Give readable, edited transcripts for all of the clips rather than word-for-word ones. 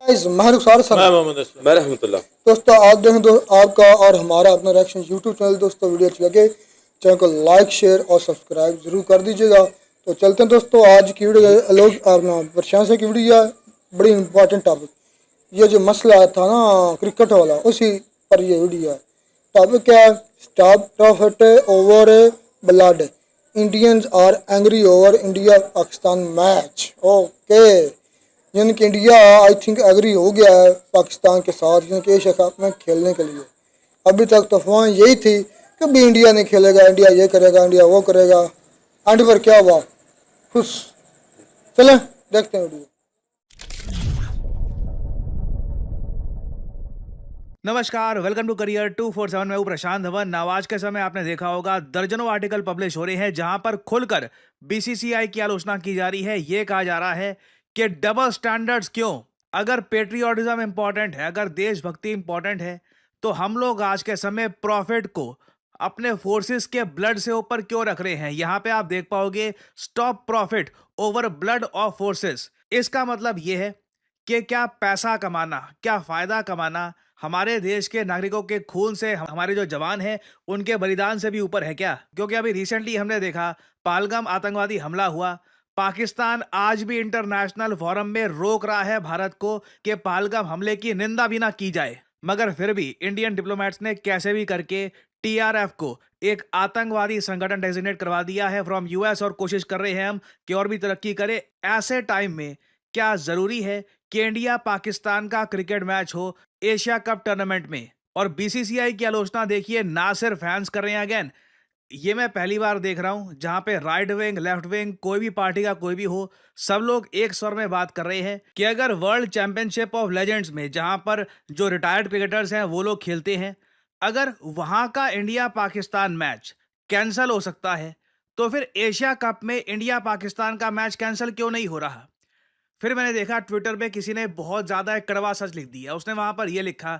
महरुखसार sir मैं मोहम्मद असलम। मैं रहमतुल्लाह। दोस्तों आप देखें तो आपका और हमारा अपना रिएक्शन यूट्यूब चैनल। दोस्तों वीडियो अच्छी लगे चैनल को लाइक शेयर और सब्सक्राइब जरूर कर दीजिएगा। तो चलते हैं दोस्तों, आज की वीडियो लोग अपना परेशान से की वीडियो है, बड़ी इंपॉर्टेंट टॉपिक। ये जो मसला था ना क्रिकेट वाला, उसी पर ये वीडियो है। टॉपिक क्या है? Stop profit over blood, Indians are angry over India Pakistan match. Okay, यानी कि इंडिया आई थिंक एग्री हो गया है पाकिस्तान के साथ, यानी कि एशिया कप में खेलने के लिए। अभी तक तो अफवाह यही थी कि भी इंडिया नहीं खेलेगा, इंडिया ये करेगा, इंडिया वो करेगा। एंड पर क्या हुआ? खुश। चलें देखते हैं वीडियो। नमस्कार, वेलकम टू करियर 247। मैं हूं प्रशांत धवन। आज के समय आपने देखा होगा दर्जनों आर्टिकल पब्लिश हो रहे हैं जहां पर खुलकर बीसीसीआई की आलोचना की जा रही है। यह कहा जा रहा है कि डबल स्टैंडर्ड्स क्यों? अगर पेट्रियोटिज्म इंपॉर्टेंट है, अगर देशभक्ति इंपॉर्टेंट है, तो हम लोग आज के समय प्रॉफिट को अपने फोर्सेस के ब्लड से ऊपर क्यों रख रहे हैं? यहां पे आप देख पाओगे stop profit over blood of forces. इसका मतलब यह है कि क्या पैसा कमाना, क्या फायदा कमाना हमारे देश के नागरिकों के खून से, हमारे जो जवान हैं उनके बलिदान से भी ऊपर है क्या? क्योंकि अभी रिसेंटली हमने देखा पहलगाम आतंकवादी हमला हुआ। पाकिस्तान आज भी इंटरनेशनल फोरम में रोक रहा है भारत को कि पहलगाम हमले की निंदा भी ना की जाए, मगर फिर भी इंडियन डिप्लोमेट्स ने कैसे भी करके टीआरएफ को एक आतंकवादी संगठन डेजिग्नेट करवा दिया है फ्रॉम यूएस, और कोशिश कर रहे हैं हम कि और भी तरक्की करे। ऐसे टाइम में क्या जरूरी है कि इंडिया पाकिस्तान का क्रिकेट मैच हो एशिया कप टूर्नामेंट में? और बीसीसीआई की आलोचना देखिए, ना सिर्फ फैंस कर रहे हैं। अगेन, ये मैं पहली बार देख रहा हूं जहां पे राइट विंग, लेफ्ट विंग, कोई भी पार्टी का कोई भी हो, सब लोग एक स्वर में बात कर रहे हैं कि अगर वर्ल्ड चैंपियनशिप ऑफ लेजेंड्स में, जहां पर जो रिटायर्ड क्रिकेटर्स हैं वो लोग खेलते हैं, अगर वहां का इंडिया पाकिस्तान मैच कैंसिल हो सकता है, तो फिर एशिया कप में इंडिया पाकिस्तान का मैच कैंसिल क्यों नहीं हो रहा? फिर मैंने देखा ट्विटर पे किसी ने बहुत ज्यादा एक कड़वा सच लिख दिया। उसने वहां पर यह लिखा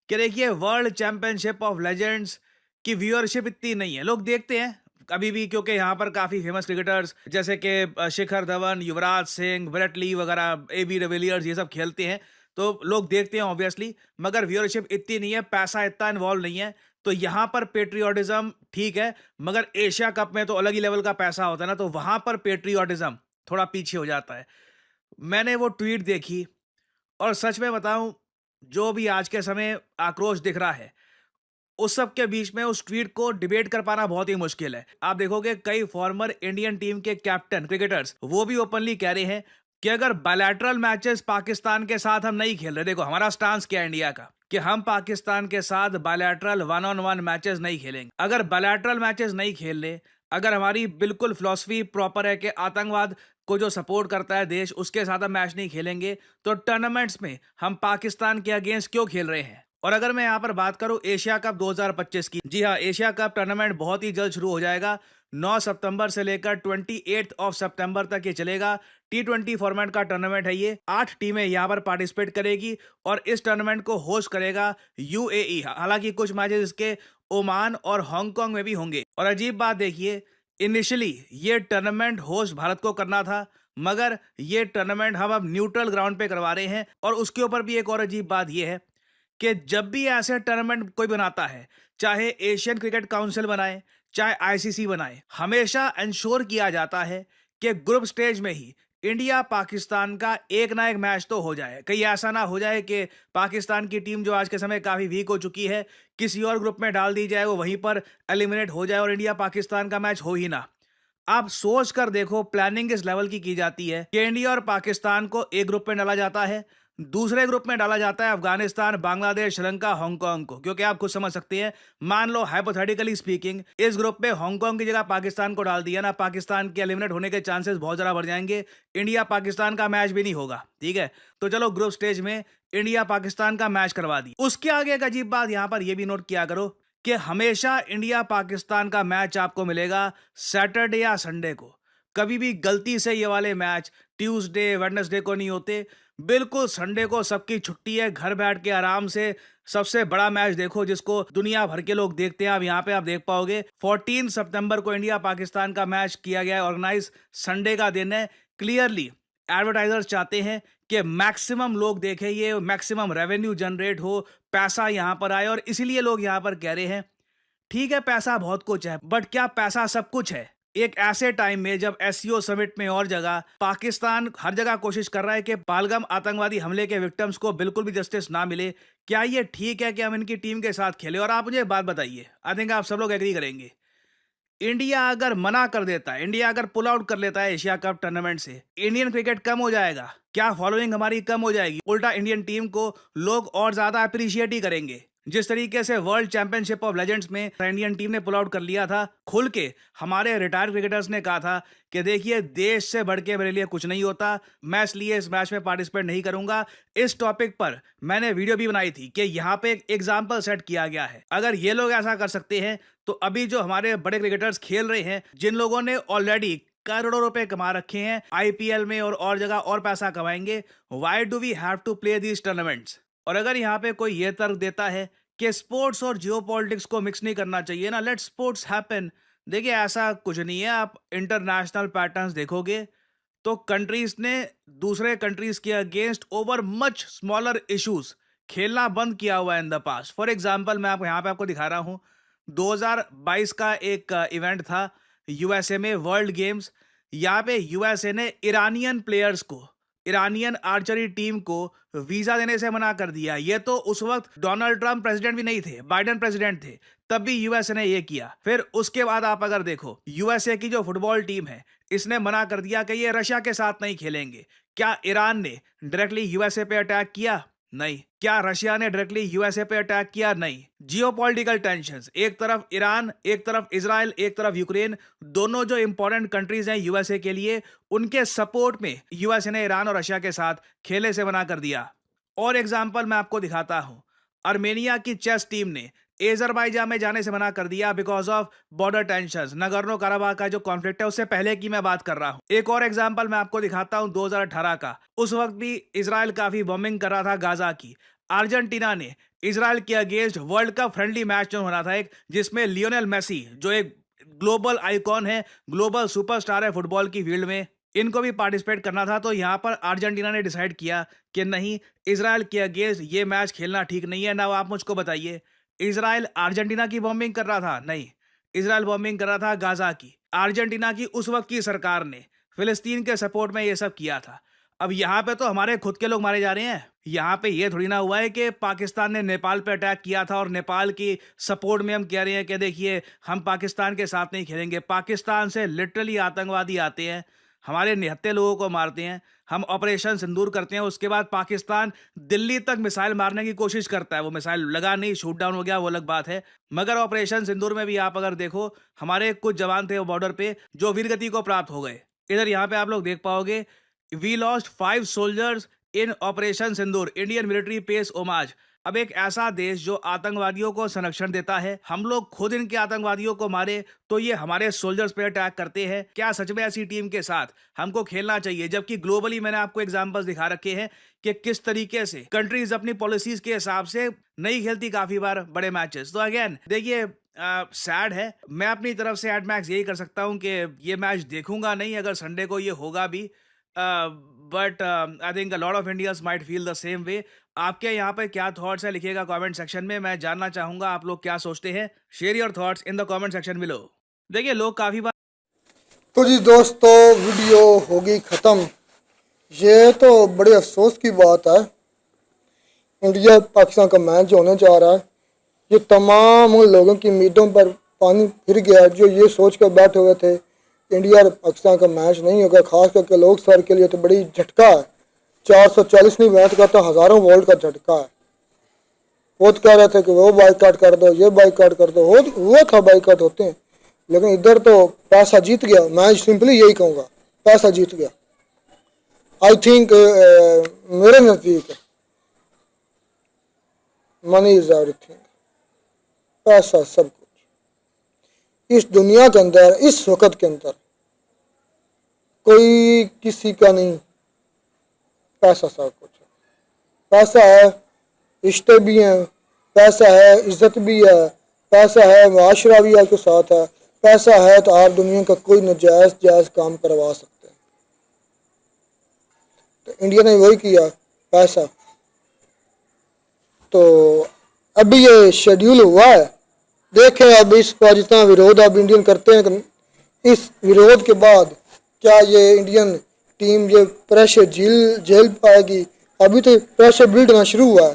कि देखिए, वर्ल्ड चैंपियनशिप ऑफ लेजेंड्स की व्यूअरशिप इतनी नहीं है, लोग देखते हैं अभी भी, क्योंकि यहाँ पर काफी फेमस क्रिकेटर्स जैसे कि शिखर धवन, युवराज सिंह, विराट ली वगैरह, एबी डिविलियर्स, ये सब खेलते हैं, तो लोग देखते हैं ऑब्वियसली, मगर व्यूअरशिप इतनी नहीं है, पैसा इतना इन्वॉल्व नहीं है। तो यहाँ पर पेट्रियोटिज्म ठीक है, मगर एशिया कप में तो अलग ही लेवल का पैसा होता है ना, तो वहां पर पेट्रियोटिज्म थोड़ा पीछे हो जाता है। मैंने वो ट्वीट देखी और सच में बताऊं, जो भी आज के समय आक्रोश दिख रहा है, उस सब के बीच में उस ट्वीट को डिबेट कर पाना बहुत ही मुश्किल है। आप देखोगे कई फॉर्मर इंडियन टीम के कैप्टन क्रिकेटर्स वो भी ओपनली कह रहे हैं कि अगर बायलैटरल मैचेस पाकिस्तान के साथ हम नहीं खेल रहे, देखो हमारा स्टांस क्या है इंडिया का, कि हम पाकिस्तान के साथ बायलैटरल 1-on-1 मैचेस नहीं खेलेंगे। अगर बायलैटरल मैचेस नहीं खेल रहे, अगर हमारी बिल्कुल फिलॉसफी प्रॉपर है कि आतंकवाद को जो सपोर्ट करता है देश, उसके साथ हम मैच नहीं खेलेंगे, तो टूर्नामेंट्स में हम पाकिस्तान के अगेंस्ट क्यों खेल रहे हैं? और अगर मैं यहां पर बात करूं एशिया कप 2025 की, जी हां, एशिया कप टूर्नामेंट बहुत ही जल्द शुरू हो जाएगा। 9 सितंबर से लेकर 28 सितंबर तक ये चलेगा। T20 फॉर्मेट का टूर्नामेंट है ये। 8 टीमें यहां पर पार्टिसिपेट करेगी और इस टूर्नामेंट को होस्ट करेगा यूएई। हालांकि कुछ मैचेस इसके ओमान और हांगकांग में भी होंगे। और अजीब बात देखिए, इनिशियली ये टूर्नामेंट होस्ट भारत को करना था, मगर ये टूर्नामेंट हम अब न्यूट्रल ग्राउंड पे करवा रहे हैं। और उसके ऊपर भी एक और अजीब बात यह है कि जब भी ऐसे टूर्नामेंट कोई बनाता है, चाहे एशियन क्रिकेट काउंसिल बनाए, चाहे आईसीसी बनाए, हमेशा इंश्योर किया जाता है कि ग्रुप स्टेज में ही इंडिया पाकिस्तान का एक ना एक मैच तो हो जाए। कहीं ऐसा ना हो जाए कि पाकिस्तान की टीम, जो आज के समय काफी वीक हो चुकी है, किसी और ग्रुप में डाल दी जाए, वो वहीं पर एलिमिनेट हो जाए और इंडिया पाकिस्तान का मैच हो ही ना। आप सोच कर देखो, प्लानिंग इस लेवल की जाती है कि इंडिया और पाकिस्तान को एक ग्रुप में डाला जाता है, दूसरे ग्रुप में डाला जाता है अफगानिस्तान, बांग्लादेश, श्रीलंका, हांगकांग को। क्योंकि आप खुद समझ सकते हैं, मान लो हाइपोथेटिकली स्पीकिंग, इस ग्रुप में हांगकांग की जगह पाकिस्तान को डाल दिया ना, पाकिस्तान के एलिमिनेट होने के चांसेस बहुत ज्यादा बढ़ जाएंगे, इंडिया पाकिस्तान का मैच भी नहीं होगा। ठीक है, तो चलो ग्रुप स्टेज में इंडिया पाकिस्तान का मैच करवा दी। उसके आगे एक अजीब बात यहां पर यह भी नोट किया करो कि हमेशा इंडिया पाकिस्तान का मैच आपको मिलेगा सैटरडे या संडे को। कभी भी गलती से ये वाले मैच ट्यूसडे, वेडनेसडे को नहीं होते। बिल्कुल संडे को सबकी छुट्टी है, घर बैठ के आराम से सबसे बड़ा मैच देखो, जिसको दुनिया भर के लोग देखते हैं। अब यहाँ पे आप देख पाओगे 14 सितंबर को इंडिया पाकिस्तान का मैच किया गया है ऑर्गेनाइज, संडे का दिन है। क्लियरली एडवर्टाइजर्स चाहते हैं कि मैक्सिमम लोग देखें, ये मैक्सिमम रेवेन्यू जनरेट हो, पैसा यहां पर आए, और इसीलिए लोग यहां पर कह रहे हैं ठीक है पैसा बहुत कुछ है, बट क्या पैसा सब कुछ है? एक ऐसे टाइम में जब एससीओ समिट में और जगह पाकिस्तान हर जगह कोशिश कर रहा है कि पालगम आतंकवादी हमले के विक्टिम्स को बिल्कुल भी जस्टिस ना मिले, क्या ये ठीक है कि हम इनकी टीम के साथ खेलें? और आप मुझे एक बात बताइए, आई थिंक आप सब लोग एग्री करेंगे, इंडिया अगर मना कर देता है, इंडिया अगर पुल आउट कर लेता है एशिया कप टूर्नामेंट से, इंडियन क्रिकेट कम हो जाएगा? क्या फॉलोइंग हमारी कम हो जाएगी? उल्टा इंडियन टीम को लोग और ज्यादा अप्रिशिएट ही करेंगे। जिस तरीके से वर्ल्ड चैंपियनशिप ऑफ लेजेंड्स में इंडियन टीम ने पुल आउट कर लिया था, खुल के हमारे रिटायर्ड क्रिकेटर्स ने कहा था कि देखिए देश से बढ़ के मेरे लिए कुछ नहीं होता, मैं इसलिए इस मैच में पार्टिसिपेट नहीं करूंगा। इस टॉपिक पर मैंने वीडियो भी बनाई थी कि यहाँ पे एक एग्जाम्पल सेट किया गया है। अगर ये लोग ऐसा कर सकते हैं तो अभी जो हमारे बड़े क्रिकेटर्स खेल रहे हैं, जिन लोगों ने ऑलरेडी करोड़ों रुपए कमा रखे हैं आईपीएल में और जगह और पैसा कमाएंगे, why do we have to play these tournaments? और अगर यहाँ पे कोई ये तर्क देता है कि स्पोर्ट्स और जियोपॉलिटिक्स को मिक्स नहीं करना चाहिए ना, लेट स्पोर्ट्स हैपन, देखिए ऐसा कुछ नहीं है। आप इंटरनेशनल पैटर्न्स देखोगे तो कंट्रीज ने दूसरे कंट्रीज के against over much smaller issues खेलना बंद किया हुआ है in the past. For example मैं यहाँ पे आपको दिखा रहा हूँ, 2022 का एक इवेंट था यूएसए में, वर्ल्ड गेम्स। यहाँ पे यूएसए ने ईरानियन प्लेयर्स को, ईरानियन आर्चरी टीम को वीजा देने से मना कर दिया। ये तो उस वक्त डोनाल्ड ट्रंप प्रेसिडेंट भी नहीं थे, बाइडेन प्रेसिडेंट थे, तब भी यूएसए ने ये किया। फिर उसके बाद आप अगर देखो, यूएसए की जो फुटबॉल टीम है, इसने मना कर दिया कि ये रशिया के साथ नहीं खेलेंगे। क्या ईरान ने डायरेक्टली यूएसए पे अटैक किया? नहीं। क्या रशिया ने डायरेक्टली यूएसए पे अटैक किया? नहीं। जियोपॉलिटिकल टेंशंस, एक तरफ ईरान, एक तरफ इजराइल, एक तरफ यूक्रेन, दोनों जो इंपॉर्टेंट कंट्रीज हैं यूएसए के लिए, उनके सपोर्ट में यूएसए ने ईरान और रशिया के साथ खेलने से मना कर दिया। और एग्जांपल मैं आपको दिखाता हूं, अर्मेनिया की चेस टीम ने एजरबाईजान में जाने से मना कर दिया because of border tensions, Nagorno Karabakh का जो कॉन्फ्लिक्ट है उससे पहले की मैं बात कर रहा हूं। एक और एग्जांपल मैं आपको दिखाता हूं 2018 का, उस वक्त भी इजराइल काफी बॉम्बिंग कर रहा था गाजा की। अर्जेंटीना ने इजराइल के against world cup friendly match जो होना था एक, जिसमें लियोनेल मेसी जो एक ग्लोबल आइकॉन है, ग्लोबल सुपरस्टार है फुटबॉल की फील्ड में, इनको भी पार्टिसिपेट करना था। तो यहां पर अर्जेंटीना ने डिसाइड किया कि नहीं, इजराइल के अगेंस्ट ये मैच खेलना ठीक नहीं है। ना आप मुझको बताइए, इजराइल अर्जेंटीना की बॉम्बिंग कर रहा था? नहीं, इजराइल बॉम्बिंग कर रहा था गाजा की। अर्जेंटीना की उस वक्त की सरकार ने फिलिस्तीन के सपोर्ट में ये सब किया था। अब यहाँ पे तो हमारे खुद के लोग मारे जा रहे हैं। यहाँ पे ये थोड़ी ना हुआ है कि पाकिस्तान ने नेपाल पे अटैक किया था और नेपाल की सपोर्ट में हम कह रहे हैं कि देखिए हम पाकिस्तान के साथ नहीं खेलेंगे। पाकिस्तान से लिटरली आतंकवादी आते हैं, हमारे निहत्थे लोगों को मारते हैं, हम ऑपरेशन सिंदूर करते हैं, उसके बाद पाकिस्तान दिल्ली तक मिसाइल मारने की कोशिश करता है। वो मिसाइल लगा नहीं, शूट डाउन हो गया, वो अलग बात है। मगर ऑपरेशन सिंदूर में भी आप अगर देखो, हमारे कुछ जवान थे वो बॉर्डर पे जो वीरगति को प्राप्त हो गए। इधर यहाँ पे आप लोग देख पाओगे, we lost 5 soldiers in operation Sindoor, Indian military pays homage. अब एक ऐसा देश जो आतंकवादियों को संरक्षण देता है, हम लोग खुद इनके आतंकवादियों को मारे तो ये हमारे सोल्जर्स पे अटैक करते हैं। क्या सच में ऐसी टीम के साथ हमको खेलना चाहिए? जबकि ग्लोबली मैंने आपको एग्जांपल्स दिखा रखे हैं कि किस तरीके से कंट्रीज अपनी पॉलिसीज के हिसाब से नहीं खेलती काफी बार बड़े मैचेस। तो अगेन देखिए, सैड है। मैं अपनी तरफ से एड मैक्स यही कर सकता हूं कि ये मैच देखूंगा नहीं अगर संडे को ये होगा भी, but I think a lot of Indians might feel the same way. आपके यहाँ पे क्या थॉट्स है लिखिएगा कमेंट सेक्शन में, मैं जानना चाहूंगा आप लोग क्या सोचते हैं। Share your thoughts in the comment section below. देखिए लोग काफी बार, तो जी दोस्तों, वीडियो होगी ख़त्म। ये तो बड़े अफसोस की बात है, इंडिया पाकिस्तान का मैच जो होने जा रहा है, ये तमाम उन लोगों की उम्मीदों पर पानी फिर गया जो ये सोच कर बैठे हुए थे इंडिया और पाकिस्तान का मैच नहीं होगा। खास करके लोग सर के लिए तो बड़ी झटका है। 440 नहीं मैच का तो हज़ारों वोल्ट का झटका है। वो तो कह रहे थे कि वो बाइकआउट कर दो, ये बाइकआउट कर दो, वो था बाइकआउट होते हैं, लेकिन इधर तो पैसा जीत गया। मैं सिंपली यही कहूँगा, पैसा जीत गया। आई थिंक मेरे नज़दीक मनी इज एवरीथिंग, पैसा सब कुछ। इस दुनिया के अंदर, इस वक्त के अंदर कोई किसी का नहीं, पैसा सब कुछ है। पैसा है, रिश्ते भी हैं, पैसा है, इज्जत भी है, पैसा है, माशरा भी आपके साथ है, पैसा है तो आप दुनिया का कोई नजायज़ जायज़ काम करवा सकते हैं। तो इंडिया ने वही किया पैसा। तो अभी ये शेड्यूल हुआ है, देखें अब इसका जितना विरोध अब इंडियन करते हैं, इस विरोध के बाद क्या ये इंडियन टीम ये प्रेशर झेल पाएगी। अभी तो प्रेशर बिल्ड होना शुरू हुआ है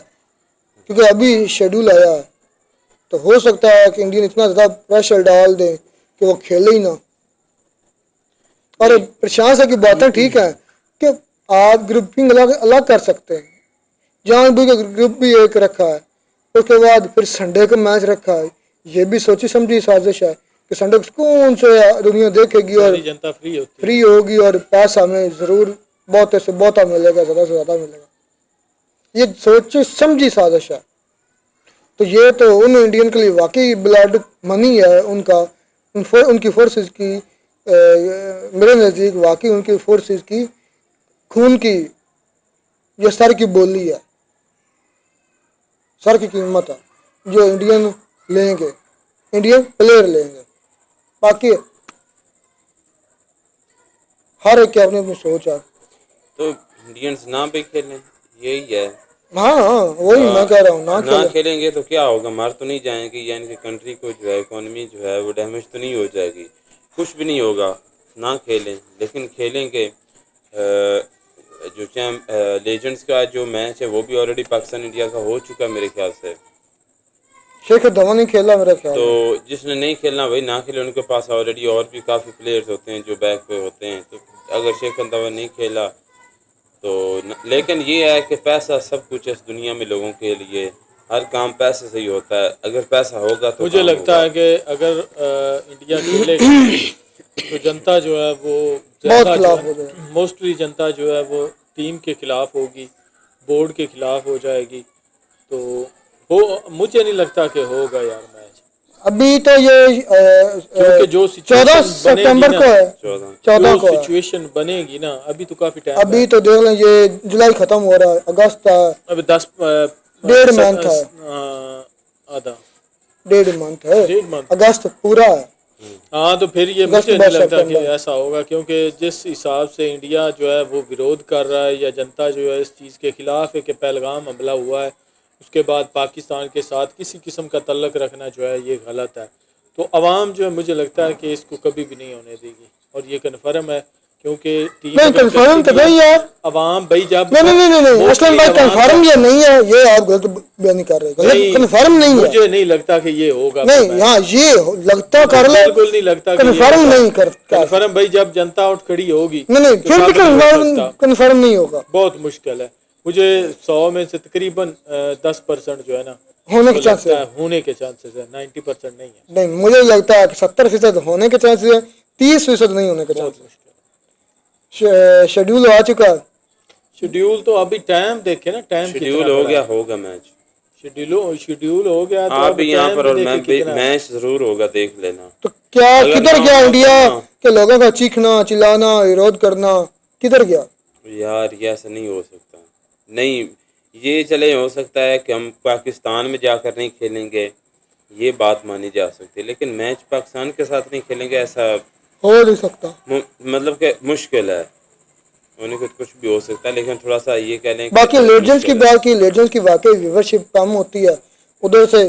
क्योंकि अभी शेड्यूल आया है। तो हो सकता है कि इंडियन इतना ज़्यादा प्रेशर डाल दें कि वो खेले ही ना। और प्रशांत की बातें ठीक है कि आप ग्रुपिंग अलग अलग कर सकते हैं, जानबूझ के ग्रुप भी एक रखा है, उसके बाद फिर संडे का मैच रखा है। ये भी सोची समझी साजिश है कि संडे को कौन से दुनिया देखेगी और जनता फ्री होगी और पैसा हमें ज़रूर बहुत से बहुत मिलेगा, ज़्यादा से ज़्यादा मिलेगा। ये सोची समझी साजिश है। तो ये तो उन इंडियन के लिए वाकई ब्लड मनी है उनका, उनकी फोर्सेस की मेरे नज़दीक वाकई उनकी फोर्सेस की खून की ये सर की बोली है, सर की कीमत है जो इंडियन लेंगे, इंडियन प्लेयर लेंगे। बाकी हर एक की अपनी अपनी सोच है। तो इंडियंस ना भी खेलें, यही है। हाँ हाँ वही मैं कह रहा हूँ, ना खेलेंगे तो क्या होगा, मर तो नहीं जाएंगे, यानी कि कंट्री को जो है इकोनॉमी जो है वो डैमेज तो नहीं हो जाएगी, कुछ भी नहीं होगा। ना खेलें, लेकिन खेलेंगे। जो लेजेंड्स का जो मैच है वो भी ऑलरेडी पाकिस्तान इंडिया का हो चुका है मेरे ख्याल से। शेख धवन नहीं खेला मेरा ख्याल। तो जिसने नहीं खेलना वही ना खेले, उनके पास ऑलरेडी और भी काफ़ी प्लेयर्स होते हैं जो बैक पे होते हैं। तो अगर शेख धवन नहीं खेला तो लेकिन ये है कि पैसा सब कुछ है इस दुनिया में, लोगों के लिए हर काम पैसे से ही होता है। अगर पैसा होगा तो मुझे लगता है कि अगर इंडिया खेलेगा तो जनता जो है वो मोस्टली जनता जो है वो टीम के खिलाफ होगी, बोर्ड के खिलाफ हो जाएगी। तो वो मुझे नहीं लगता कि होगा यार मैच। अभी तो ये क्योंकि जो 14 सितंबर को है, 14 को सिचुएशन बनेगी ना, अभी तो काफी टाइम, अभी तो देख लें ये जुलाई खत्म हो रहा है, अगस्त है, अभी 10 डेढ़ मंथ है, आधा डेढ़ मंथ है, अगस्त पूरा है। हाँ तो फिर ये मुझे नहीं लगता कि ऐसा होगा, क्योंकि जिस हिसाब से इंडिया जो है वो विरोध कर रहा है या जनता जो है इस चीज़ के खिलाफ है कि पहलगाम हमला हुआ है, उसके बाद पाकिस्तान के साथ किसी किस्म का तल्लक रखना जो है ये गलत है। तो अवाम जो है मुझे लगता है कि इसको कभी भी नहीं होने देगी, और ये कन्फर्म है क्योंकि टीम नहीं कन्फर्म तो नहीं है अवाम भाई जब नहीं असलम भाई कन्फर्म ये नहीं है, ये आप गलत बयान कर रहे हैं, कन्फर्म नहीं है। मुझे नहीं लगता कि ये होगा, नहीं हाँ ये लगता कर ले, बिल्कुल नहीं लगता, कन्फर्म नहीं कर कन्फर्म भाई जब जनता उठ खड़ी होगी नहीं फिर भी कन्फर्म नहीं होगा, बहुत मुश्किल है। मुझे 100 में से तकरीबन 10% जो है ना होने के चांसेस है, होने के चांसेस है, 90% नहीं है। नहीं मुझे लगता है कि 70% होने के चांसेस है, 30% नहीं होने के चांसेस। शेड्यूल आ चुका है, शेड्यूल तो अभी टाइम देखे ना, टाइम शेड्यूल हो गया, होगा मैच, शेड्यूल हो गया तो आप भी यहाँ पर और मैच जरूर होगा, देख लेना। तो क्या किधर गया इंडिया के लोगों का चीखना चिल्लाना विरोध करना, किधर गया यार? ये ऐसा नहीं हो सकता। नहीं ये चले हो सकता है कि हम पाकिस्तान में जाकर नहीं खेलेंगे, ये बात मानी जा सकती है, लेकिन मैच पाकिस्तान के साथ नहीं खेलेंगे ऐसा हो नहीं सकता, मतलब कि मुश्किल है, होने कुछ भी हो सकता है। लेकिन थोड़ा सा ये कह लें बाकी लेजेंड्स की बात की, लेजेंड्स की वाकई व्यूवरशिप कम होती है, उधर से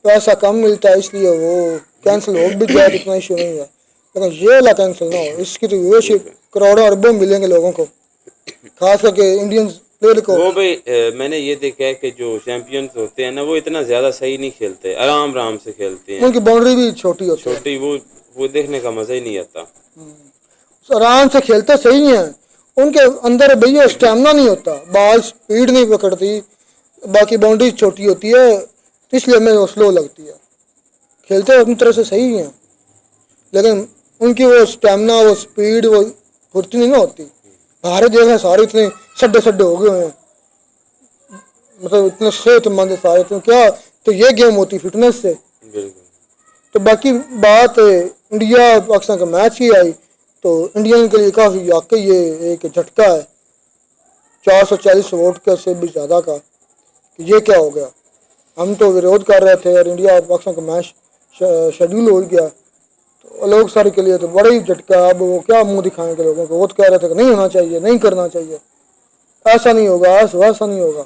पैसा कम मिलता है, इसलिए वो कैंसिल हो भी जाए इतना इशू नहीं है। लेकिन ये वाला कैंसिल ना हो, इसकी तो व्यूवरशिप करोड़ों अरबों मिलेंगे लोगों को, खास करके इंडियन प्लेयर को। वो भाई मैंने ये देखा है कि जो चैंपियंस होते हैं ना वो इतना ज़्यादा सही नहीं खेलते, आराम से खेलते हैं, उनकी बाउंड्री भी छोटी होती है, छोटी, वो देखने का मज़ा ही नहीं आता। आराम से खेलते सही है, उनके अंदर भैया स्टेमिना नहीं होता, बॉल स्पीड नहीं पकड़ती, बाकी बाउंड्री छोटी होती है, इसलिए हमें वो स्लो लगती है। खेलते अपनी तरह से सही हैं, लेकिन उनकी वो स्टेमिना, वो स्पीड, वो फुर्ती नहीं ना होती। भारत देख रहे सारे इतने सड्डे हो गए हैं, मतलब इतने सेहतमंद है सारे, तो क्या तो ये गेम होती फिटनेस से। तो बाकी बात इंडिया पाकिस्तान का मैच ही आई तो इंडियन के लिए काफ़ी वाकई ये एक झटका है, 440 वोट का से भी ज़्यादा का, कि ये क्या हो गया। हम तो विरोध कर रहे थे और इंडिया पाकिस्तान का मैच शेड्यूल हो गया, तो लोग सारे के लिए तो बड़ा ही झटका। अब वो क्या मुंह दिखाएंगे लोगों को, वो तो कह रहे थे कि नहीं होना चाहिए, नहीं करना चाहिए। ऐसा नहीं होगा, वैसा नहीं होगा,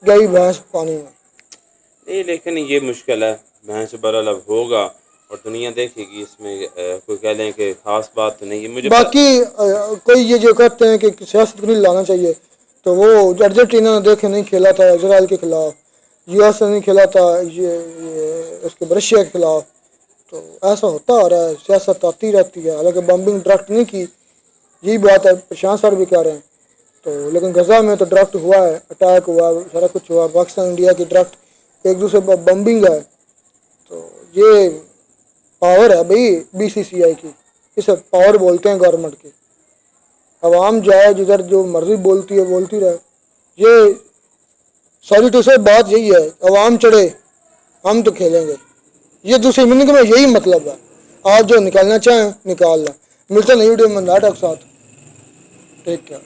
गई भैंस पानी में। नहीं, लेकिन ये मुश्किल है, भैंस बहरहाल अब होगा और दुनिया देखेगी, इसमें कोई कह लें कि खास बात तो नहीं है मुझे। बाकी कोई ये जो कहते हैं कि सियासत को नहीं लाना चाहिए, तो वो अर्जेंटीना ने देखे नहीं खेला था इजराइल के खिलाफ, यूएस ने नहीं खेला था ये उसके रशिया के खिलाफ, तो ऐसा होता आ रहा है, सियासत आती रहती है। हालांकि बम्बिंग डायरेक्ट नहीं की, यही बात है, प्रशांत सर भी कह रहे हैं, तो लेकिन गजा में तो डायरेक्ट हुआ है, अटैक हुआ, सारा कुछ हुआ, पाकिस्तान इंडिया की डायरेक्ट एक दूसरे पर बम्बिंग है। तो ये पावर है भाई बीसीसीआई की, इसे पावर बोलते हैं गवर्नमेंट की। अवाम जाए जिधर जो मर्जी बोलती है बोलती रहे, ये सॉरी टू से बात यही है, अवाम चढ़े हम तो खेलेंगे, ये दूसरी मीनिंग में यही मतलब है। आप जो निकालना चाहें निकाल लें। मिलते हैं नई वीडियो में नाटक साथ, टेक केयर।